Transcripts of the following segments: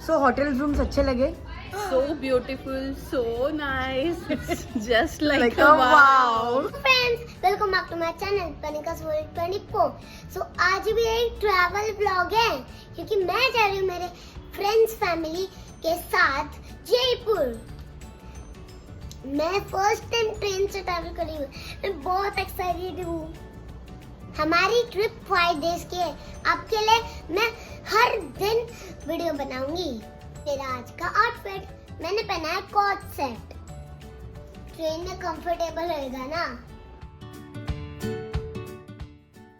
सो hotel rooms अच्छे लगे? So beautiful, so nice. It's just like a a wow. wow. Friends, welcome back to my channel पनिकास world 24। So आज भी एक travel blog है क्योंकि मैं जा रही हूँ मेरे फ्रेंड्स फैमिली के साथ जयपुर। मैं फर्स्ट टाइम ट्रेन से ट्रैवल कर रही हूँ। मैं बहुत एक्साइटेड हूँ। हमारी ट्रिप 5 डेज की है। आपके लिए मैं हर दिन वीडियो बनाऊंगी। मेरा आज का आउटफिट, मैंने पहना है कोट सेट। ट्रेन में कंफर्टेबल रहेगा ना।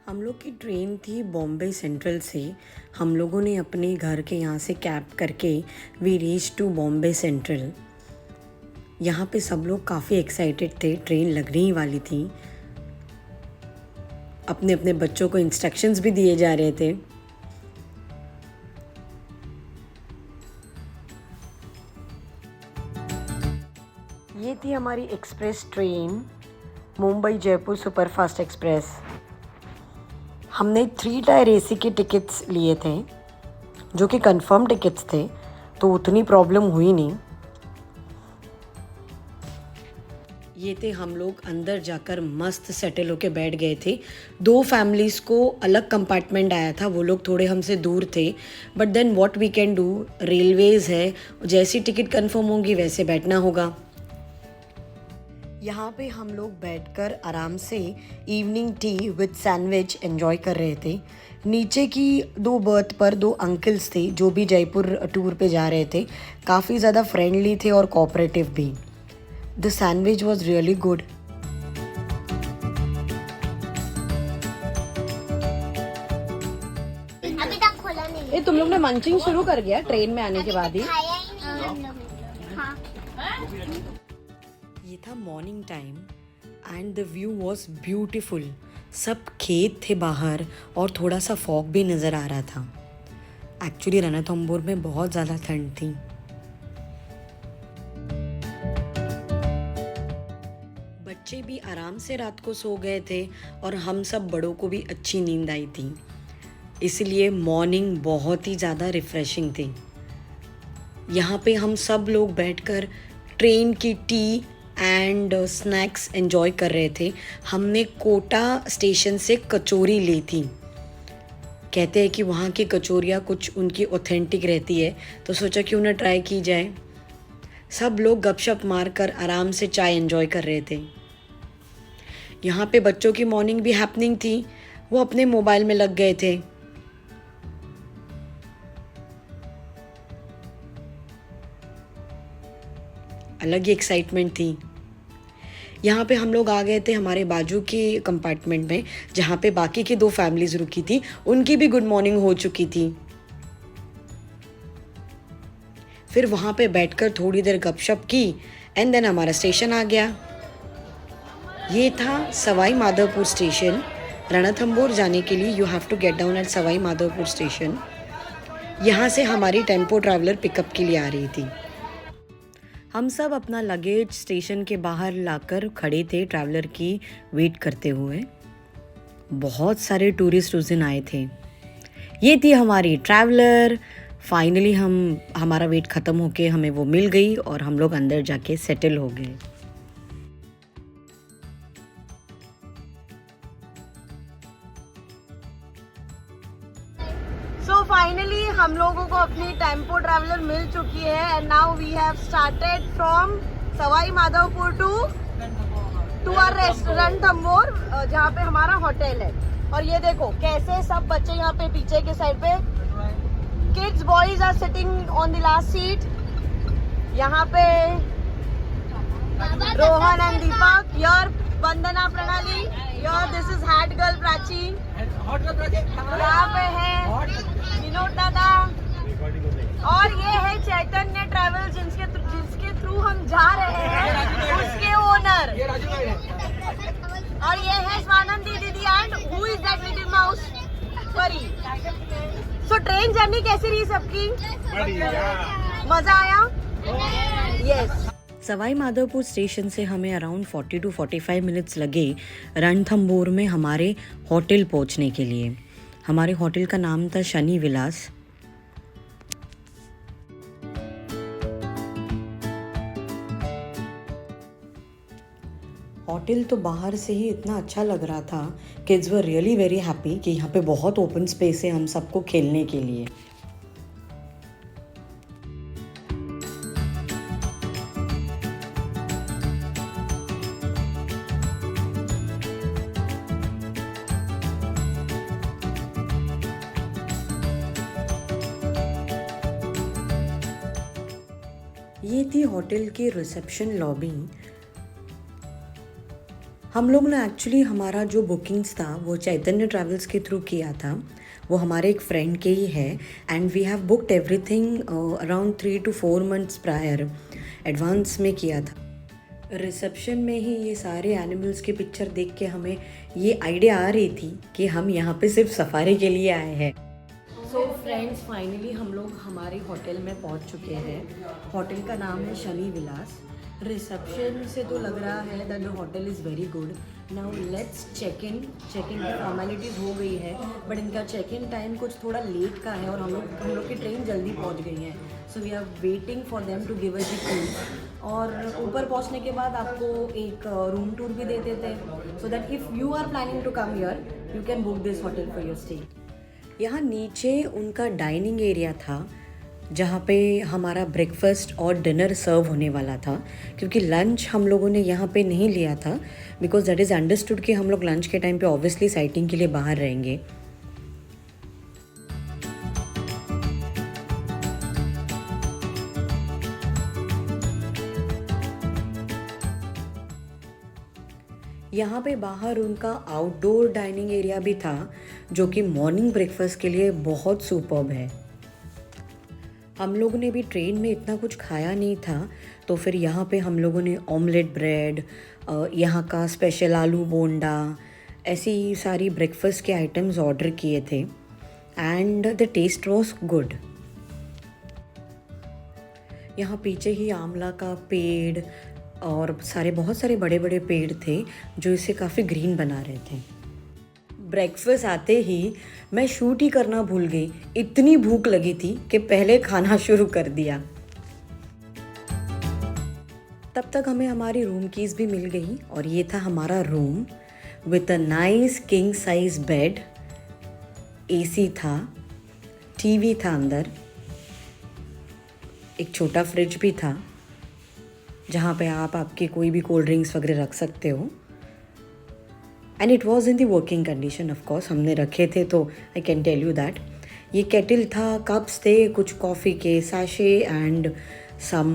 हम लोग की ट्रेन थी बॉम्बे सेंट्रल से। हम लोगों ने अपने घर के यहाँ से कैब करके we reach to Bombay central. यहाँ पे सब लोग काफ़ी एक्साइटेड थे, ट्रेन लगने ही वाली थी। अपने अपने बच्चों को इंस्ट्रक्शंस भी दिए जा रहे थे। ये थी हमारी express train, Mumbai Jaipur superfast express. हमने 3 टायर एसी के टिकट्स लिए थे जो कि कंफर्म टिकट्स थे, तो उतनी प्रॉब्लम हुई नहीं। ये थे हम लोग, अंदर जाकर मस्त सेटल होके बैठ गए थे। 2 फैमिलीज़ को अलग कंपार्टमेंट आया था, वो लोग थोड़े हमसे दूर थे। But then what we can do, railways है, जैसी टिकट कंफर्म होंगी वैसे बैठना होगा। यहाँ पे हम लोग बैठकर आराम से evening tea with sandwich enjoy कर रहे थे। नीचे की 2 बर्थ पर 2 अंकल्स थे जो भी जयपुर टूर पे जा रहे थे। काफ़ी ज़्यादा फ्रेंडली थे और कोऑपरेटिव भी। The sandwich was really good. अभी तक खोला नहीं। ये तुम लोग ने मंचिंग शुरू कर दिया ट्रेन में आने के बाद ही? खाया ही नहीं हम लोग ने। हाँ। ये था morning time and the view was beautiful. सब खेत थे बाहर और थोड़ा सा फॉग भी नज़र आ रहा था। एक्चुअली रणथंबोर में बहुत ज़्यादा ठंड थी। बच्चे भी आराम से रात को सो गए थे और हम सब बड़ों को भी अच्छी नींद आई थी, इसलिए मॉर्निंग बहुत ही ज़्यादा रिफ़्रेशिंग थी। यहाँ पे हम सब लोग बैठकर ट्रेन की टी एंड स्नैक्स एंजॉय कर रहे थे। हमने कोटा स्टेशन से कचौरी ली थी। कहते हैं कि वहाँ की कचौरियाँ कुछ उनकी ऑथेंटिक रहती है, तो सोचा क्यों ना ट्राई की जाए। सब लोग गपशप मारकर आराम से चाय एंजॉय कर रहे थे। यहाँ पे बच्चों की मॉर्निंग भी हैपनिंग थी, वो अपने मोबाइल में लग गए थे। अलग ही एक्साइटमेंट थी। यहाँ पे हम लोग आ गए थे हमारे बाजू के कंपार्टमेंट में, जहाँ पे बाकी की 2 फैमिलीज रुकी थी, उनकी भी गुड मॉर्निंग हो चुकी थी। फिर वहाँ पे बैठकर थोड़ी देर गपशप की एंड देन हमारा स्टेशन आ गया। ये था सवाई माधोपुर स्टेशन। रणथंबोर जाने के लिए you have to get down at Sawai Madhopur station. यहाँ से हमारी टेम्पो ट्रैवलर पिकअप के लिए आ रही थी। हम सब अपना लगेज स्टेशन के बाहर लाकर खड़े थे ट्रैवलर की वेट करते हुए। बहुत सारे टूरिस्ट उस दिन आए थे। ये थी हमारी ट्रैवलर। फाइनली हमारा वेट ख़त्म होके हमें वो मिल गई और हम लोग अंदर जाके सेटल हो गए। सो फाइनली हम लोगों को अपनी टेम्पो ट्रैवलर मिल चुकी है and now we have started from Sawai Madhopur to our restaurant Ranthambore, जहाँ पे हमारा होटल है। और ये देखो कैसे सब बच्चे यहाँ पे पीछे के साइड पे, kids boys are sitting on the last seat. यहाँ पे Rohan and Deepak, your Vandana Pranali, your this is head girl Prachi, यहाँ पे है विनोद दादा, और ये है चैतन्य ट्रैवल जिसके थ्रू हम जा रहे हैं, उसके ओनर। और ये है स्वानंदी दीदी and who is that little mouse Pari. So train journey कैसी रही सबकी? मजा आया? यस। सवाई माधोपुर स्टेशन से हमें अराउंड 40 to 45 मिनट्स लगे रणथंबोर में हमारे होटल पहुंचने के लिए। हमारे होटल का नाम था शनि विलास। होटल तो बाहर से ही इतना अच्छा लग रहा था, kids were really very happy कि यहाँ पे बहुत ओपन स्पेस है हम सबको खेलने के लिए। ये थी होटल की रिसेप्शन लॉबी। हम लोग ने एक्चुअली हमारा जो बुकिंग्स था वो चैतन्य ट्रैवल्स के थ्रू किया था, वो हमारे एक फ्रेंड के ही है, and we have booked everything around 3 to 4 months prior advance में किया था। रिसेप्शन में ही ये सारे एनिमल्स की पिक्चर देख के हमें ये आइडिया आ रही थी कि हम यहाँ पे सिर्फ सफारी के लिए आए हैं। सो फ्रेंड्स, फाइनली हम लोग हमारे होटल में पहुँच चुके हैं। होटल का नाम है शनि विलास। रिसेप्शन से तो लग रहा है that the hotel is very good. Now let's check in की फॉर्मेलिटीज़ हो गई है, बट इनका चेक इन टाइम कुछ थोड़ा लेट का है और हम लोग की ट्रेन जल्दी पहुंच गई है। So we are waiting for them to give us the keys. और ऊपर पहुंचने के बाद आपको एक रूम टूर भी दे देते हैं, so that if you are planning to come here you can book this hotel for your stay. यहाँ नीचे उनका डाइनिंग एरिया था जहाँ पे हमारा ब्रेकफास्ट और डिनर सर्व होने वाला था, क्योंकि लंच हम लोगों ने यहाँ पे नहीं लिया था बिकॉज दैट इज़ अंडरस्टूड कि हम लोग लंच के टाइम पे ऑब्वियसली साइटिंग के लिए बाहर रहेंगे। यहाँ पे बाहर उनका आउटडोर डाइनिंग एरिया भी था जो कि मॉर्निंग ब्रेकफास्ट के लिए बहुत सुपर्ब है। हम लोगों ने भी ट्रेन में इतना कुछ खाया नहीं था, तो फिर यहाँ पे हम लोगों ने ऑमलेट ब्रेड, यहाँ का स्पेशल आलू बोंडा, ऐसी सारी ब्रेकफास्ट के आइटम्स ऑर्डर किए थे and the taste was good. यहाँ पीछे ही आंवला का पेड़ और बहुत सारे बड़े बड़े पेड़ थे जो इसे काफ़ी ग्रीन बना रहे थे। ब्रेकफास्ट आते ही मैं शूट ही करना भूल गई, इतनी भूख लगी थी कि पहले खाना शुरू कर दिया। तब तक हमें हमारी रूम कीज भी मिल गई और ये था हमारा room with a nice king size bed, AC था, टीवी था अंदर, एक छोटा फ्रिज भी था जहाँ पे आप आपके कोई भी कोल्ड ड्रिंक्स वगैरह रख सकते हो। And it was in the working condition, of course हमने रखे थे तो I can tell you that. ये केटल था, कप्स थे, कुछ कॉफ़ी के sachet and some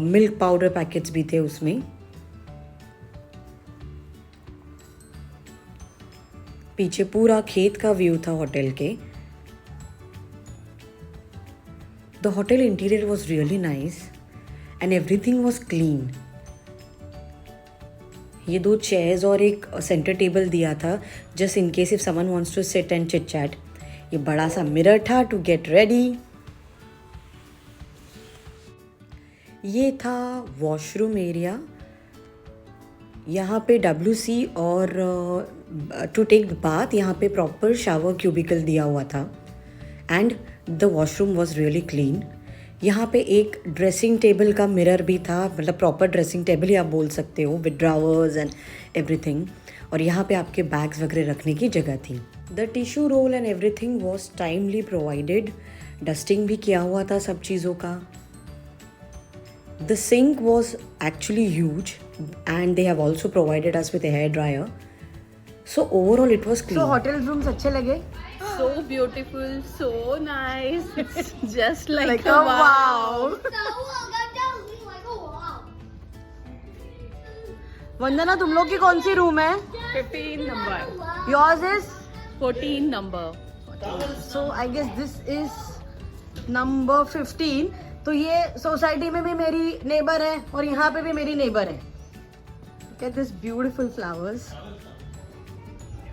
milk powder packets भी थे उसमें। पीछे पूरा खेत का व्यू था होटल के। The hotel interior was really nice and everything was clean. ये 2 चेयर्स और एक सेंटर टेबल दिया था just in case if someone wants to sit and chit chat. ये बड़ा सा मिरर था टू गेट रेडी। ये था वॉशरूम एरिया। यहाँ पे WC और टू टेक बाथ यहाँ पे प्रॉपर शावर क्यूबिकल दिया हुआ था and the washroom was really clean. यहाँ पे एक ड्रेसिंग टेबल का मिरर भी था, मतलब प्रॉपर ड्रेसिंग टेबल ही आप बोल सकते हो विद ड्रावर्स एंड एवरीथिंग। और यहाँ पे आपके बैग्स वगैरह रखने की जगह थी। The tissue roll and everything was timely provided. Dusting भी किया हुआ था सब चीज़ों का। The sink was actually huge and they have also provided us with hair dryer. So overall it was clean. So hotel rooms अच्छे लगे? So beautiful, so nice. It's just like a wow. वंदना, तुम लोग की कौन C room है? 15 number. Yours is? 14 number. So I guess this is number 15. तो ये society में भी मेरी नेबर है और यहाँ पे भी मेरी नेबर है। Look at this beautiful flowers.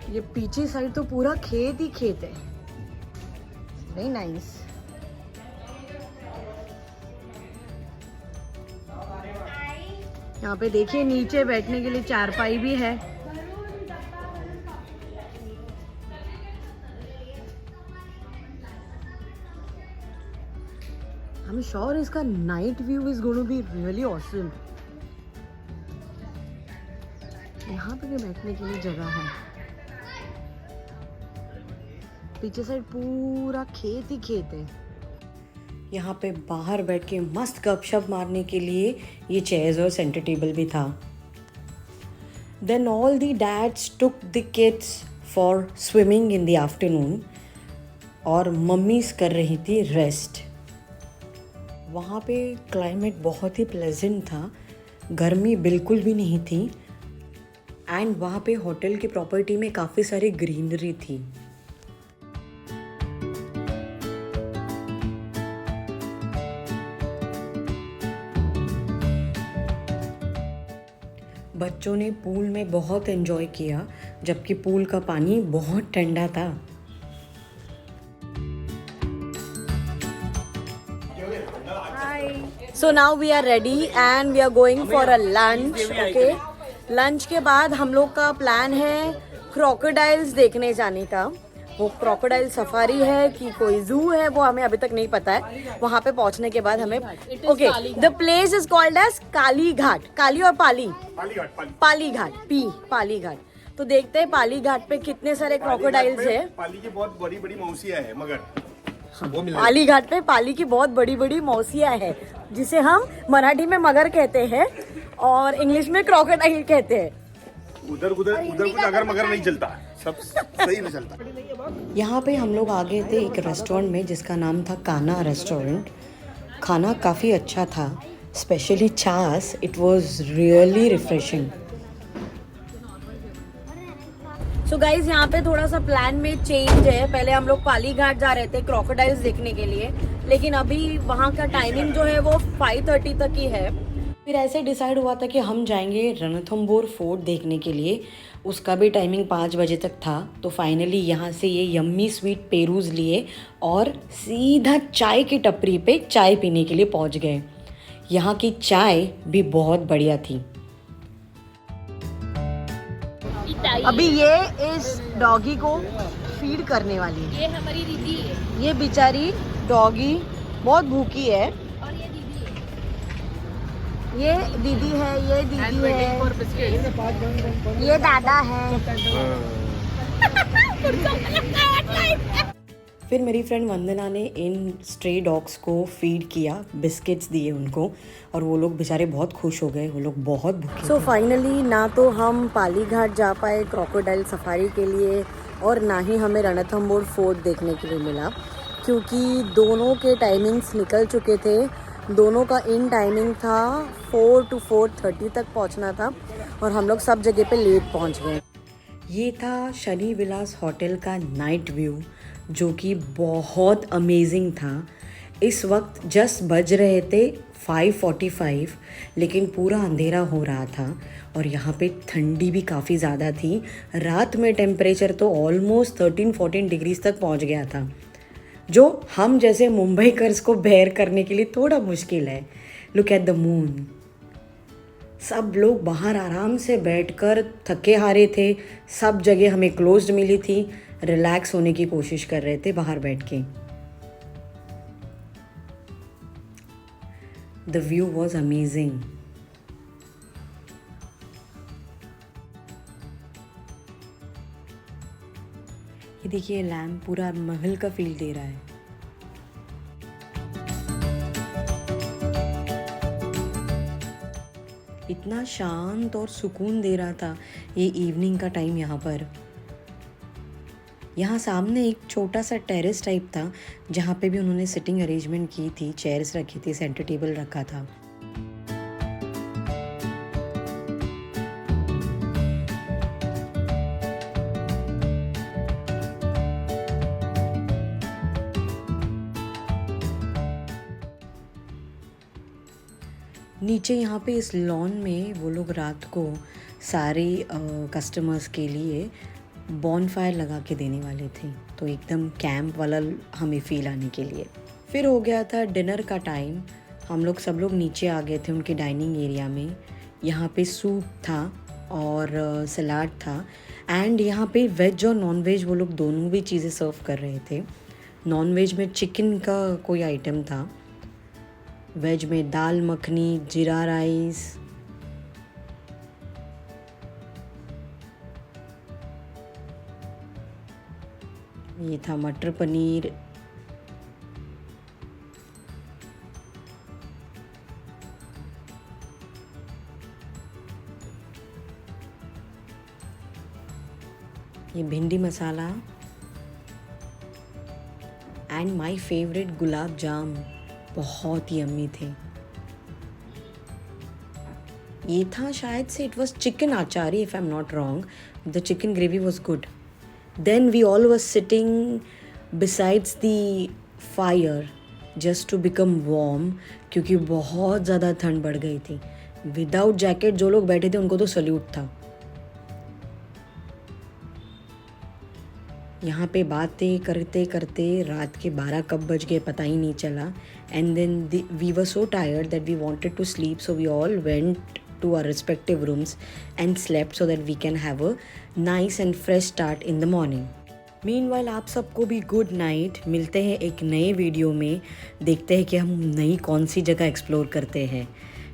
ये पीछे साइड तो पूरा खेत ही खेत है। Very nice. यहाँ पे देखिए नीचे बैठने के लिए चारपाई भी है। I'm sure इसका night view is going to be really awesome. यहाँ पे भी बैठने के लिए जगह है। पीछे साइड पूरा खेत ही खेत है। यहाँ पे बाहर बैठ के मस्त गपशप मारने के लिए ये चेयर्स और सेंटर टेबल भी था। Then all the dads took the kids for swimming in the afternoon और मम्मीज कर रही थी रेस्ट। वहाँ पे क्लाइमेट बहुत ही प्लेजेंट था, गर्मी बिल्कुल भी नहीं थी एंड वहाँ पे होटल की प्रॉपर्टी में काफ़ी सारी ग्रीनरी थी। बच्चों ने पूल में बहुत एंजॉय किया, जबकि पूल का पानी बहुत ठंडा था। So now we are ready and we are going for a lunch. Okay. Lunch के बाद हम लोग का प्लान है क्रोकोडाइल्स देखने जाने का। वो क्रोकोडाइल सफारी है कि कोई जू है वो हमें अभी तक नहीं पता है। वहाँ पे पहुँचने के बाद हमें okay the place is called as Kali Ghat. काली और पाली पाली घाट पाली घाट। तो देखते हैं पाली घाट पे कितने सारे क्रोकोडाइल्स है। पाली की बहुत बड़ी बड़ी मौसिया है मगर वो मिला। पाली घाट पे पाली की बहुत बड़ी बड़ी मौसियाँ है जिसे हम मराठी में मगर कहते हैं और इंग्लिश में क्रोकोडाइल कहते हैं। उधर कुछ अगर मगर नहीं चलता, सब सही नहीं चलता। यहाँ पे हम लोग आ गए थे एक रेस्टोरेंट में जिसका नाम था काना रेस्टोरेंट। खाना काफ़ी अच्छा था, स्पेशली छाछ, it was really refreshing. So guys यहाँ पे थोड़ा सा प्लान में चेंज है। पहले हम लोग पाली घाट जा रहे थे क्रोकोडाइल्स देखने के लिए, लेकिन अभी वहाँ का टाइमिंग जो है वो 5:30 तक ही है। फिर ऐसे डिसाइड हुआ था कि हम जाएंगे रणथंबोर फोर्ट देखने के लिए। उसका भी टाइमिंग 5 बजे तक था। तो फाइनली यहाँ से ये यम्मी स्वीट पेरूज लिए और सीधा चाय की टपरी पे चाय पीने के लिए पहुँच गए। यहाँ की चाय भी बहुत बढ़िया थी। अभी ये इस डॉगी को फीड करने वाली है। ये हमारी दीदी है ये बेचारी डॉगी बहुत भूखी है। और ये दीदी है। ये दीदी है, ये दीदी है, ये दादा है। फिर मेरी फ्रेंड वंदना ने इन स्ट्रे डॉग्स को फीड किया, बिस्किट्स दिए उनको और वो लोग बेचारे बहुत खुश हो गए। वो लोग बहुत भूखे। सो फाइनली ना तो हम पाली घाट जा पाए क्रोकोडाइल सफारी के लिए और ना ही हमें रणथंबोर फोर्ट देखने के लिए मिला, क्योंकि दोनों के टाइमिंग्स निकल चुके थे। दोनों का इन टाइमिंग था 4 to 4:30 तक पहुंचना था और हम लोग सब जगह पे लेट पहुंच गए। ये था शनि विलास होटल का नाइट व्यू, जो कि बहुत अमेजिंग था। इस वक्त जस्ट बज रहे थे 5:45, लेकिन पूरा अंधेरा हो रहा था और यहाँ पे ठंडी भी काफ़ी ज़्यादा थी। रात में टेम्परेचर तो ऑलमोस्ट 13-14 डिग्रीज तक पहुँच गया था, जो हम जैसे मुंबईकर्स को बेयर करने के लिए थोड़ा मुश्किल है। Look at the moon. सब लोग बाहर आराम से बैठकर थके हारे थे। सब जगह हमें क्लोज्ड मिली थी। रिलैक्स होने की कोशिश कर रहे थे बाहर बैठ के। The view was amazing. ये देखिए लैम्प पूरा महल का फील दे रहा है। इतना शांत और सुकून दे रहा था ये इवनिंग का टाइम। यहाँ सामने एक छोटा सा टेरेस टाइप था जहाँ पे भी उन्होंने सिटिंग अरेंजमेंट की थी, चेयर्स रखी थी, सेंटर टेबल रखा था। नीचे यहाँ पे इस लॉन में वो लोग रात को सारे कस्टमर्स के लिए बॉनफायर लगा के देने वाले थे, तो एकदम कैंप वाला हमें फील आने के लिए। फिर हो गया था डिनर का टाइम। हम लोग सब लोग नीचे आ गए थे उनके डाइनिंग एरिया में। यहाँ पे सूप था और सलाद था एंड यहाँ पे वेज और नॉन वेज वो लोग दोनों भी चीज़ें सर्व कर रहे थे। नॉन वेज में चिकन का कोई आइटम था, वेज में दाल मखनी, जीरा राइस ये था मटर पनीर, ये bhindi masala and my favourite gulab jaam, बहुत ही यम्मी थे। ये था शायद से it was chicken achari if I am not wrong, the chicken gravy was good. Then we all was sitting besides the fire just to become warm, क्योंकि बहुत ज़्यादा ठंड बढ़ गई थी। विदाउट जैकेट जो लोग बैठे थे उनको तो सल्यूट था। यहाँ पे बातें करते करते रात के 12 कब बज गए पता ही नहीं चला। And then we were so tired that we wanted to sleep, so we all went to our respective rooms and slept so that we can have a nice and fresh start in the morning. Meanwhile आप सबको भी good night. मिलते हैं एक नए video में, देखते हैं कि हम नई कौन सी जगह एक्सप्लोर करते हैं।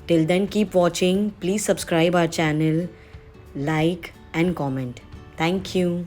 Till then keep watching, please subscribe our channel, like and comment. Thank you.